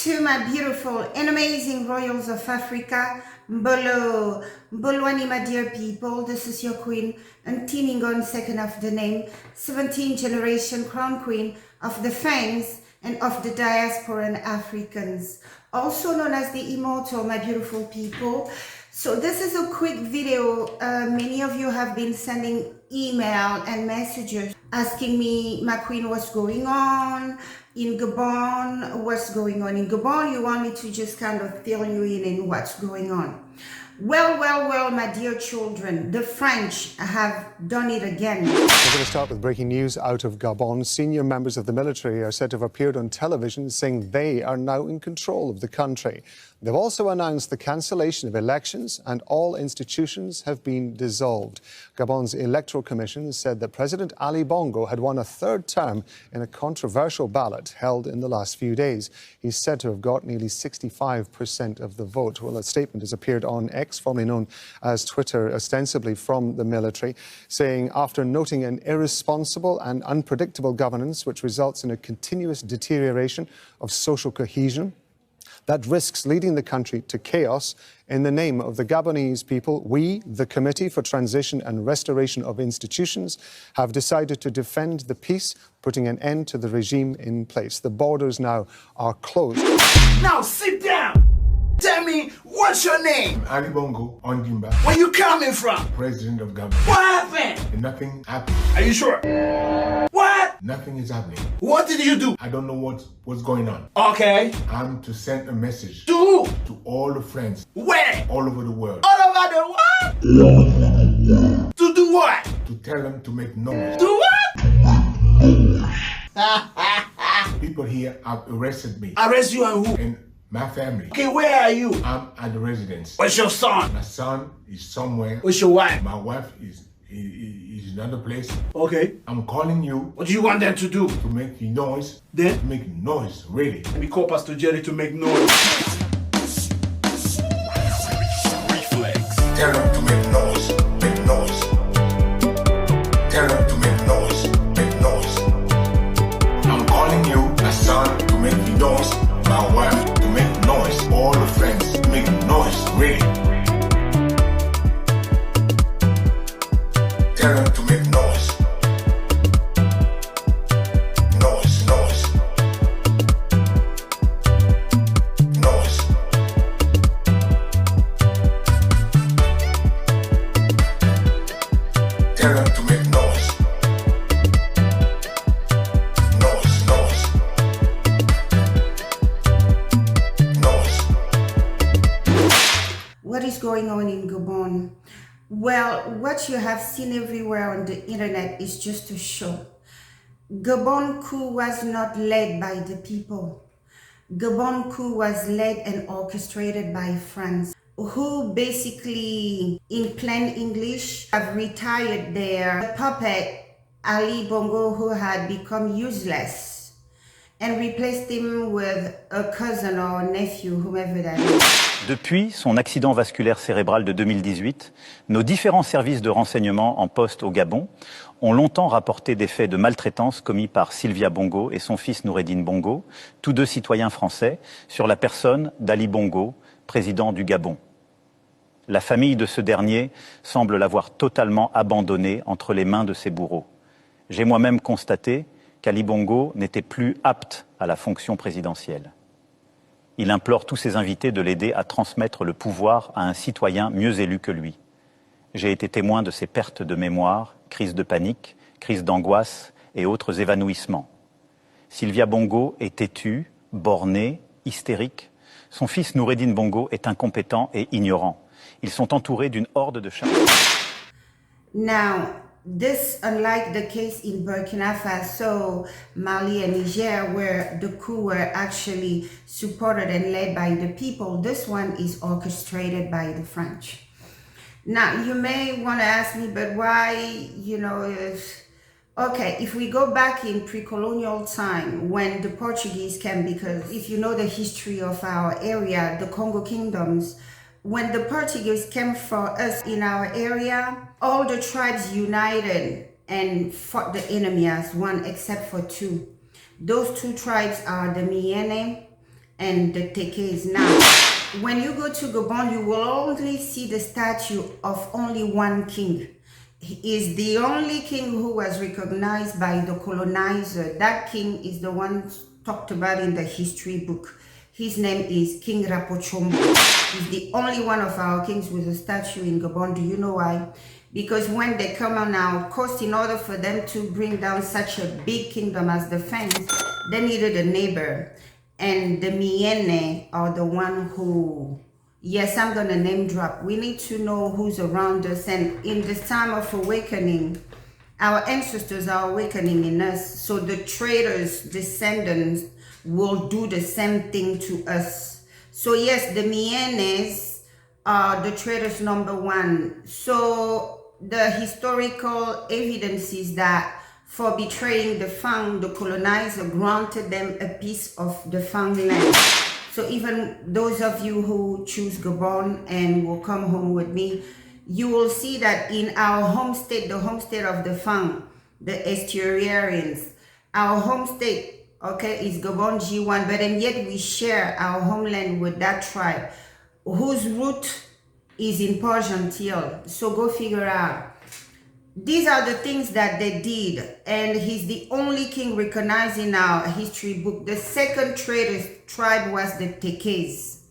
To my beautiful and amazing royals of Africa, Mbolo, Mbolwani, my dear people, this is your queen, Ngningone II of the name, 17th generation crown queen of the Fangs and of the Diasporan Africans, also known as the Immortal, my beautiful people. So this is a quick video. Many of you have been sending email and messages asking me, my queen, what's going on in Gabon? What's going on in Gabon? You want me to just kind of fill you in what's going on. Well, my dear children, the French have done it again. We're going to start with breaking news out of Gabon. Senior members of the military are said to have appeared on television saying they are now in control of the country. They've also announced the cancellation of elections and all institutions have been dissolved. Gabon's Electoral Commission said that President Ali Bongo had won a third term in a controversial ballot held in the last few days. He's said to have got nearly 65% of the vote. Well, a statement has appeared on X, formerly known as Twitter, ostensibly from the military, saying after noting an irresponsible and unpredictable governance which results in a continuous deterioration of social cohesion, that risks leading the country to chaos. In the name of the Gabonese people, we, the Committee for Transition and Restoration of Institutions, have decided to defend the peace, putting an end to the regime in place. The borders now are closed. Now sit down! Tell me, what's your name? Ali Bongo Ondimba. Where you coming from? President of Gabon. What happened? Nothing happened. Are you sure? What? Nothing is happening. What did you do? I don't know what's going on. Okay. I'm to send a message To who? to all the friends Where? all over the world. All over the world? To do what? To tell them to make noise. Do what? People here have arrested me Arrest you and who? and my family. Okay, where are you? I'm at the residence. Where's your son? My son is somewhere. Where's your wife? My wife is in another place. Okay. I'm calling you What do you want them to do? to make noise. Then? To make noise, really. Let me call Pastor Jerry to make noise. Tell them to make noise, make noise. Tell them to make noise, make noise. I'm calling you, my son, to make noise, my wife to make noise, all the friends make noise, really. Tell them to make noise. Noise, noise. Noise. Tell them to make noise. Noise, noise. Noise. What is going on in Gabon? Well, what you have seen everywhere on the internet is just a show. Gabon coup was not led by the people. Gabon coup was led and orchestrated by France, who basically, in plain English, have retired their puppet, Ali Bongo, who had become useless, and replaced him with a cousin or nephew, whomever that is. Depuis son accident vasculaire cérébral de 2018, nos différents services de renseignement en poste au Gabon ont longtemps rapporté des faits de maltraitance commis par Sylvia Bongo et son fils Noureddine Bongo, tous deux citoyens français, sur la personne d'Ali Bongo, président du Gabon. La famille de ce dernier semble l'avoir totalement abandonné entre les mains de ses bourreaux. J'ai moi-même constaté qu'Ali Bongo n'était plus apte à la fonction présidentielle. Il implore tous ses invités de l'aider à transmettre le pouvoir à un citoyen mieux élu que lui. J'ai été témoin de ses pertes de mémoire, crises de panique, crises d'angoisse et autres évanouissements. Sylvia Bongo est têtue, bornée, hystérique. Son fils Noureddine Bongo est incompétent et ignorant. Ils sont entourés d'une horde de charlatans. Now, this, unlike the case in Burkina Faso, Mali and Niger, where the coup were actually supported and led by the people, this one is orchestrated by the French. Now, you may want to ask me, but why, okay, if we go back in pre-colonial time when the Portuguese came, because if you know the history of our area, the Congo kingdoms, when the Portuguese came for us in our area, all the tribes united and fought the enemy as one except for two. Those two tribes are the Miene and the Tekes. Now, when you go to Gabon, you will only see the statue of only one king. He is the only king who was recognized by the colonizer. That king is the one talked about in the history book. His name is King Rapochombo. He's the only one of our kings with a statue in Gabon. Do you know why? Because when they come on our coast, in order for them to bring down such a big kingdom as the Fangs, they needed a neighbor. And the Miene are the one who, yes, I'm going to name drop. We need to know who's around us. And in this time of awakening, our ancestors are awakening in us. So the traitors, descendants, will do the same thing to us. So yes, the Mienes are the traitors number one. So the historical evidence is that for betraying the Fang, the colonizer granted them a piece of the Fang land. So even those of you who choose Gabon and will come home with me, you will see that in our home state, the home state of the Fang, the Estuarians, our home state, okay, is Gabon G1, but and yet we share our homeland with that tribe whose root is in Port-Gentil. So go figure out. These are the things that they did, and he's the only king recognized in our history book. The second traitor tribe was the Tekes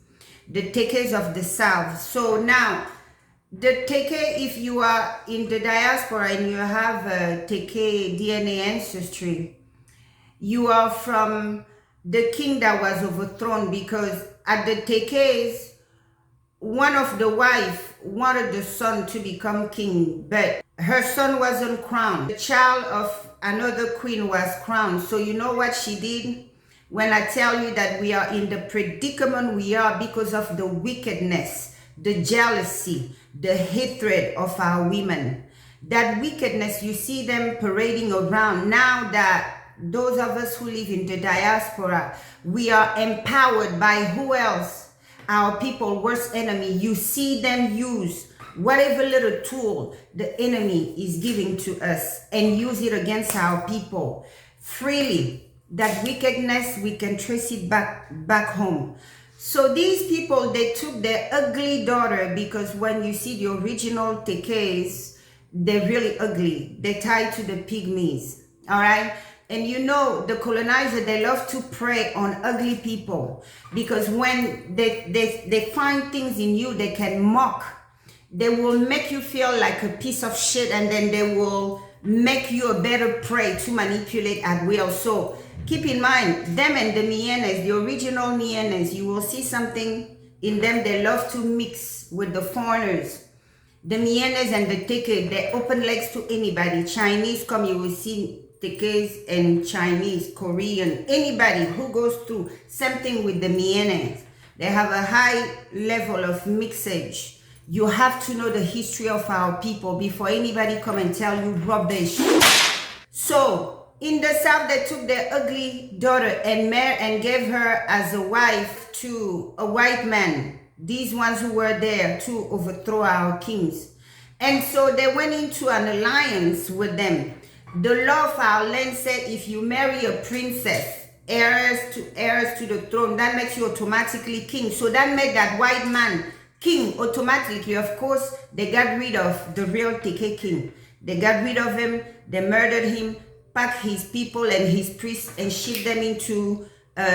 of the south. So now, the Teke, if you are in the diaspora and you have a Teke DNA ancestry, you are from the king that was overthrown, because at the Tekes, one of the wife wanted the son to become king, but her son wasn't crowned. The child of another queen was crowned. So you know what she did? When I tell you that we are in the predicament we are because of the wickedness, the jealousy, the hatred of our women. That wickedness, you see them parading around. Now that those of us who live in the diaspora, we are empowered by who else? Our people's worst enemy. You see them use whatever little tool the enemy is giving to us and use it against our people freely. That wickedness, we can trace it back home. So these people, they took their ugly daughter, because when you see the original Tekes, they're really ugly. They're tied to the pygmies, all right? And you know, the colonizer, they love to prey on ugly people, because when they find things in you they can mock, they will make you feel like a piece of shit, and then they will make you a better prey to manipulate at will. So keep in mind, them and the Mienes, the original Mienes, you will see something in them. They love to mix with the foreigners. The Mienes and the Teke, they open legs to anybody. Chinese come, you will see Tekes and Chinese, Korean, anybody who goes through something with the Mienes. They have a high level of mixage. You have to know the history of our people before anybody come and tell you rubbish. So in the south, they took their ugly daughter and gave her as a wife to a white man. These ones who were there to overthrow our kings. And so they went into an alliance with them. The law of our land said if you marry a princess, heirs to the throne, that makes you automatically king. So that made that white man king automatically. Of course, they got rid of the real Teke king. They got rid of him, they murdered him, packed his people and his priests and shipped them into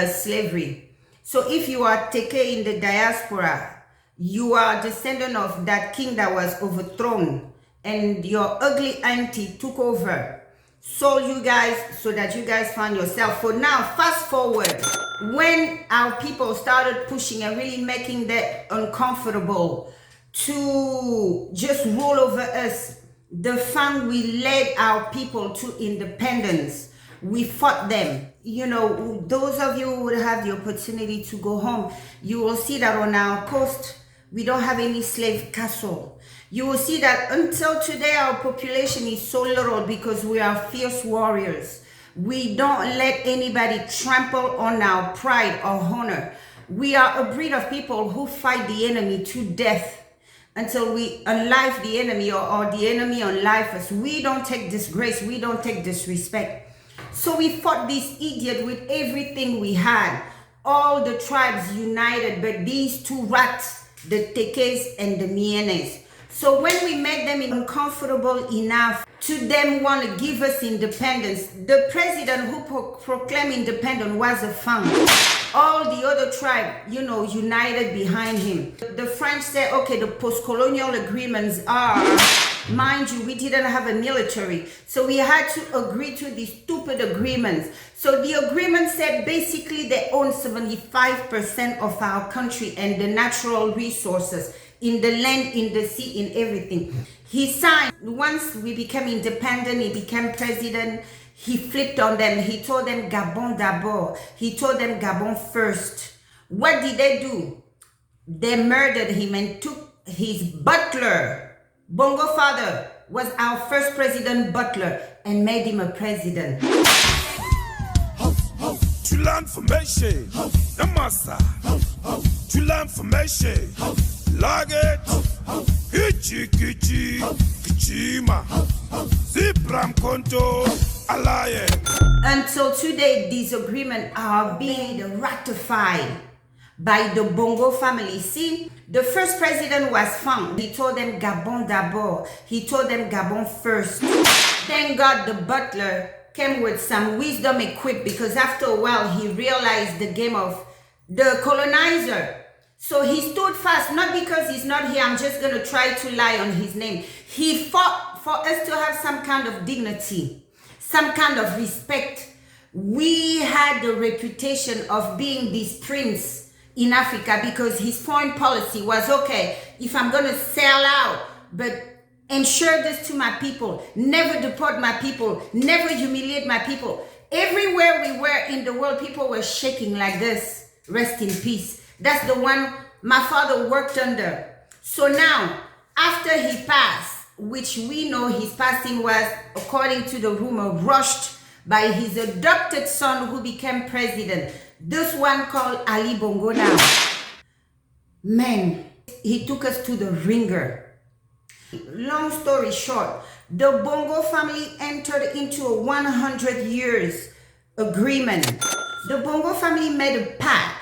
slavery. So if you are Teke in the diaspora, you are a descendant of that king that was overthrown, and your ugly auntie took over, sold you guys so that you guys found yourself. For now, fast forward, when our people started pushing and really making that uncomfortable to just rule over us, the Fang, we led our people to independence. We fought them. You know, those of you who would have the opportunity to go home, you will see that on our coast, we don't have any slave castle. You will see that until today, our population is so little because we are fierce warriors. We don't let anybody trample on our pride or honor. We are a breed of people who fight the enemy to death until we unlife the enemy, or the enemy unlife us. We don't take disgrace. We don't take disrespect. So we fought this idiot with everything we had all the tribes united, but these two rats, the Tekes and the Mienes. So when we made them uncomfortable enough to them want to give us independence, the president who proclaimed independence was a Fang. All the other tribe, united behind him. The French said, okay, the post-colonial agreements are, mind you, we didn't have a military. So we had to agree to these stupid agreements. So the agreement said basically they own 75% of our country and the natural resources in the land, in the sea, in everything. He signed. Once we became independent, he became president. He flipped on them. He told them Gabon d'abord. He told them Gabon first. What did they do? They murdered him and took his butler. Bongo father was our first president butler and made him a president. Tu l'information, Namasa. Tu l'information, Laget, Kichi, Kichima, Zipram Konto, Alaye. Until today, these agreements are being ratified by the Bongo family. See, the first president was Fang. He told them Gabon d'abord. He told them Gabon first. Thank God the butler came with some wisdom equipped, because after a while he realized the game of the colonizer. So he stood fast, not because he's not here, I'm just going to try to lie on his name. He fought for us to have some kind of dignity, some kind of respect. We had the reputation of being this prince in Africa because his foreign policy was, okay, if I'm going to sell out, but ensure this to my people, never deport my people, never humiliate my people. Everywhere we were in the world, people were shaking like this. Rest in peace. That's the one my father worked under. So now, after he passed, which we know his passing was, according to the rumor, rushed by his adopted son who became president. This one called Ali Bongo now. Man, he took us to the ringer. Long story short, the Bongo family entered into a 100 years agreement. The Bongo family made a pact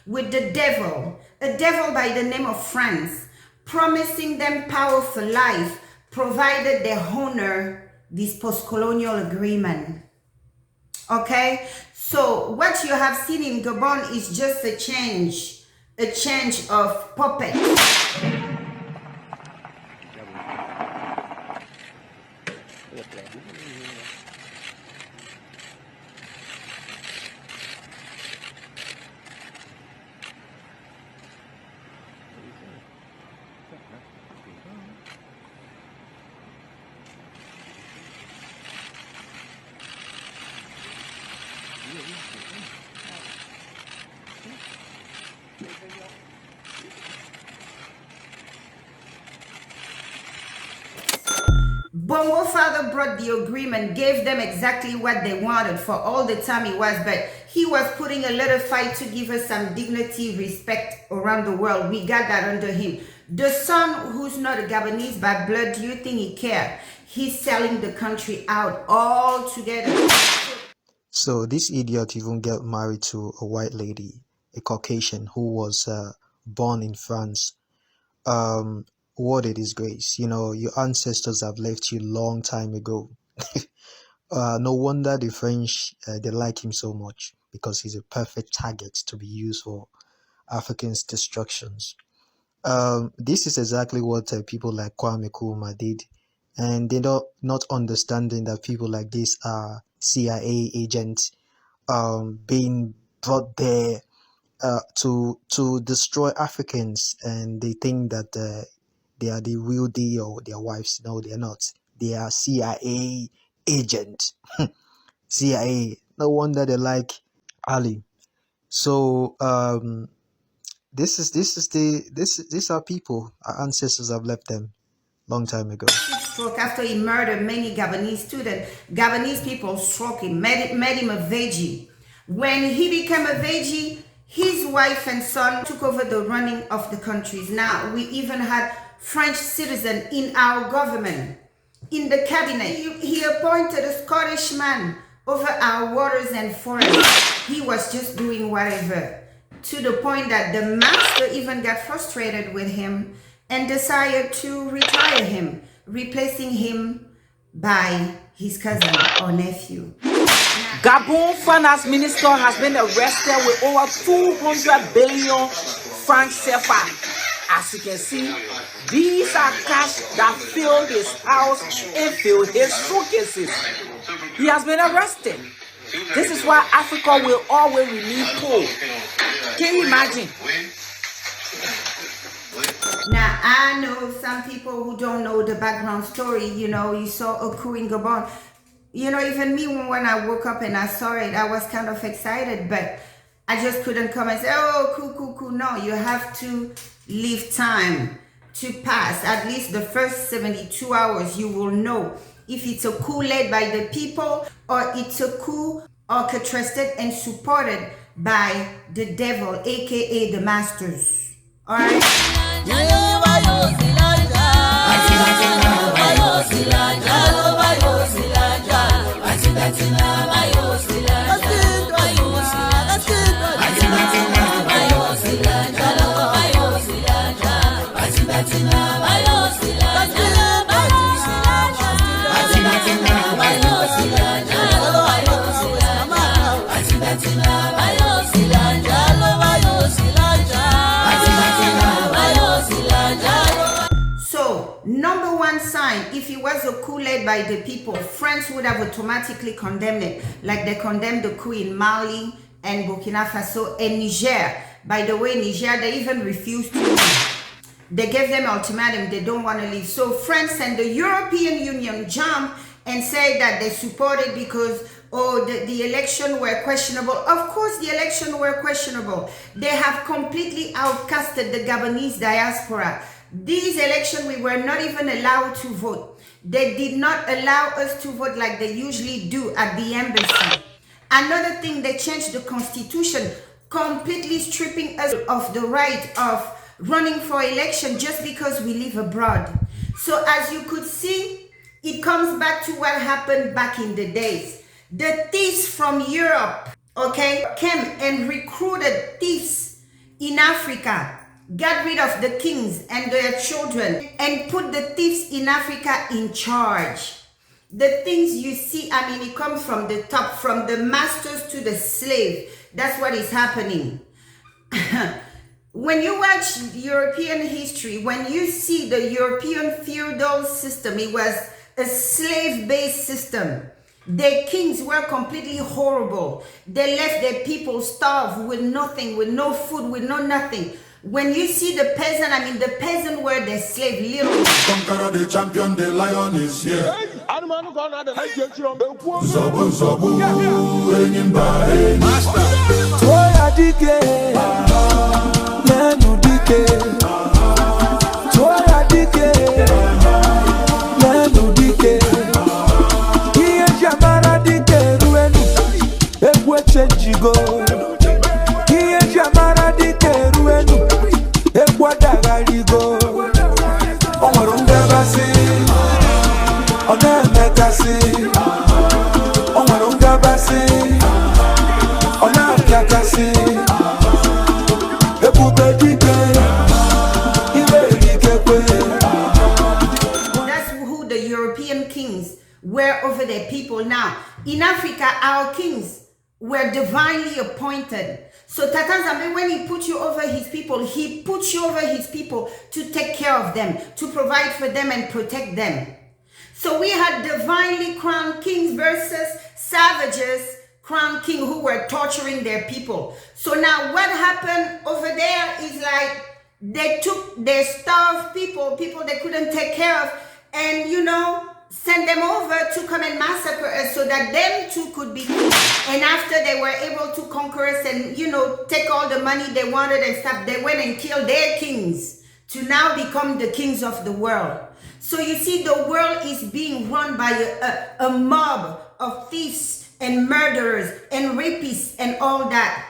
with the devil, a devil by the name of France, promising them power for life, provided they honor this post-colonial agreement. Okay, so what you have seen in Gabon is just a change of puppets. Bongo father brought the agreement, gave them exactly what they wanted for all the time he was, but he was putting a little fight to give us some dignity, respect around the world. We got that under him. The son, who's not a Gabonese by blood, do you think he cared? He's selling the country out altogether. So this idiot even got married to a white lady, a Caucasian who was born in France. What a disgrace. You know, your ancestors have left you long time ago. No wonder the French, they like him so much, because he's a perfect target to be used for Africans' destructions. This is exactly what people like Kwame Nkrumah did, and they're not understanding that people like this are CIA agents being brought there to destroy Africans, and they think that they are the real deal, or their wives. No, they are not. They are CIA agent. CIA. No wonder they like Ali. So these are people. Our ancestors have left them long time ago. Stroke after he murdered many Gabonese students. Gabonese people struck him, made him a veggie. When he became a veggie, his wife and son took over the running of the countries. Now we even had French citizen in our government, in the cabinet. He appointed a Scottish man, over our waters and forests. He was just doing whatever, to the point that the master even got frustrated with him and decided to retire him, replacing him by his cousin or nephew. Gabon finance minister has been arrested with over 200 billion francs CFA. As you can see, these are cash that fill his house and fill his suitcases. He has been arrested. This is why Africa will always remain poor. Can you imagine? Now, I know some people who don't know the background story. You know, you saw a coup in Gabon. You know, even me, when I woke up and I saw it, I was kind of excited, but I just couldn't come and say, oh, coup. No, you have to leave time to pass. At least the first 72 hours, you will know if it's a coup led by the people or it's a coup orchestrated and supported by the devil, aka the masters. All right? So, number one sign, if it was a coup led by the people, France would have automatically condemned it, like they condemned the coup in Mali and Burkina Faso and Niger. By the way, Niger, they even refused to leave. They gave them ultimatum, they don't want to leave. So France and the European Union jumped and said that they supported because, oh, the election were questionable. Of course, the election were questionable. They have completely outcasted the Gabonese diaspora. These elections, we were not even allowed to vote. They did not allow us to vote like they usually do at the embassy. Another thing, they changed the constitution, completely stripping us of the right of running for election just because we live abroad. So as you could see, it comes back to what happened back in the days. The thieves from Europe, okay, came and recruited thieves in Africa, got rid of the kings and their children, and put the thieves in Africa in charge. The things you see, I mean, it comes from the top, from the masters to the slave. That's what is happening. When you watch European history, when you see the European feudal system, it was a slave-based system. Their kings were completely horrible. They left their people starved with nothing, with no food, with no nothing. When you see the peasant, I mean, the peasant were the slave, literally. Conqueror the champion, the lion is here. Zobu, zobu, hanging by master. Toya dike, nenu dike. Toya dike, nenu dike. Iye jamara dike ruenu, ekwe chenjigo. Iye jamara dike ruenu, ekwe dagarigo. Omarunga basi, onemekasi. Omarunga basi, onapiakasi. That's who the European kings were over their people. Now, in Africa, our kings were divinely appointed. So Tata Nzambe, when he put you over his people, he put you over his people to take care of them, to provide for them and protect them. So we had divinely crowned kings versus savages crowned king who were torturing their people. So now what happened over there is like they took their starved people they couldn't take care of, and you know, send them over to come and massacre us so that them too could be kings. And after they were able to conquer us and, you know, take all the money they wanted and stuff, they went and killed their kings to now become the kings of the world. So you see, the world is being run by a mob of thieves and murderers and rapists and all that.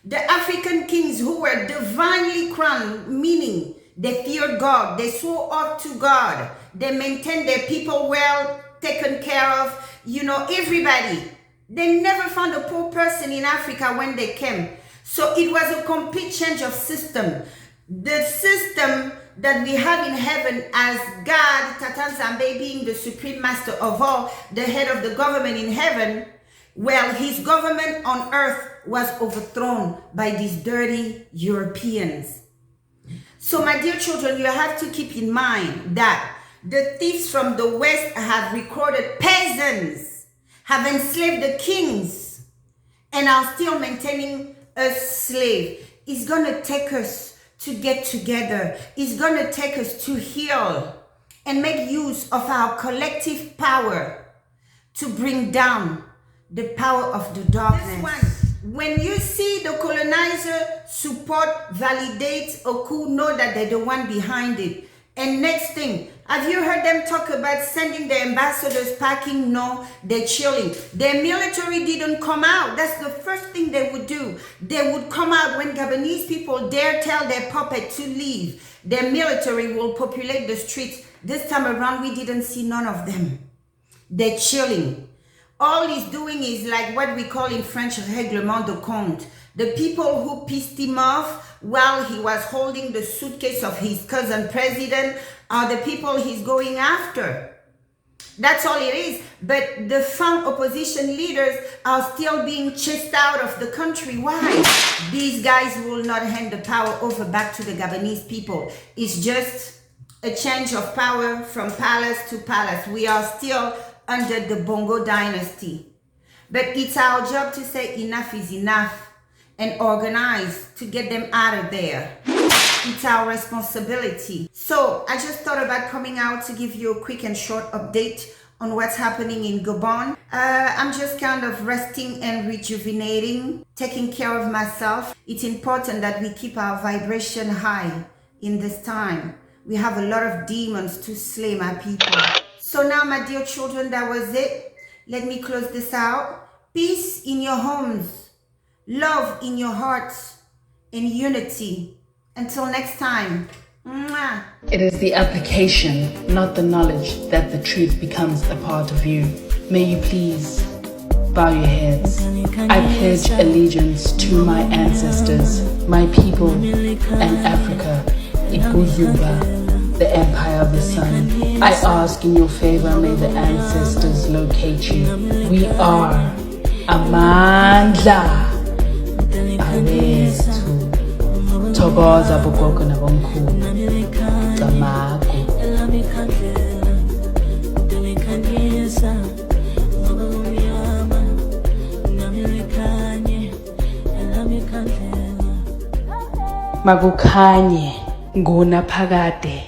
The African kings who were divinely crowned, meaning they feared God, they swore oath to God, they maintained their people well, taken care of, you know, everybody. They never found a poor person in Africa when they came. So it was a complete change of system. The system that we have in heaven as God, Tatanzambe being the supreme master of all, the head of the government in heaven, well, his government on earth was overthrown by these dirty Europeans. So my dear children, you have to keep in mind that the thieves from the West have recorded peasants, have enslaved the kings, and are still maintaining a slave. It's going to take us to get together. It's going to take us to heal and make use of our collective power to bring down the power of the darkness. This one, when you see the colonizer support, validate a coup, know that they're the one behind it. And next thing, have you heard them talk about sending the ambassadors packing? No, they're chilling. Their military didn't come out. That's the first thing they would do. They would come out when Gabonese people dare tell their puppet to leave. Their military will populate the streets. This time around, we didn't see none of them. They're chilling. All he's doing is like what we call in French, règlement de compte. The people who pissed him off while he was holding the suitcase of his cousin president are the people he's going after. That's all it is. But the found opposition leaders are still being chased out of the country. Why? These guys will not hand the power over back to the Gabonese people. It's just a change of power from palace to palace. We are still under the Bongo dynasty. But it's our job to say enough is enough and organize to get them out of there. It's our responsibility. So I just thought about coming out to give you a quick and short update on what's happening in Gabon. I'm just kind of resting and rejuvenating, taking care of myself. It's important that we keep our vibration high in this time. We have a lot of demons to slay, my people. So now, my dear children, that was it. Let me close this out. Peace in your homes, love in your hearts, and unity. Until next time. Mwah. It is the application, not the knowledge, that the truth becomes a part of you. May you please bow your heads. I pledge allegiance to my ancestors, my people, and Africa, Iguzuba, the Empire of the Sun. I ask in your favor, may the ancestors locate you. We are Amandla Awetu. Thokoza bogogo nabomkhulu. Zamagu. Makukhanye ngonaphakade.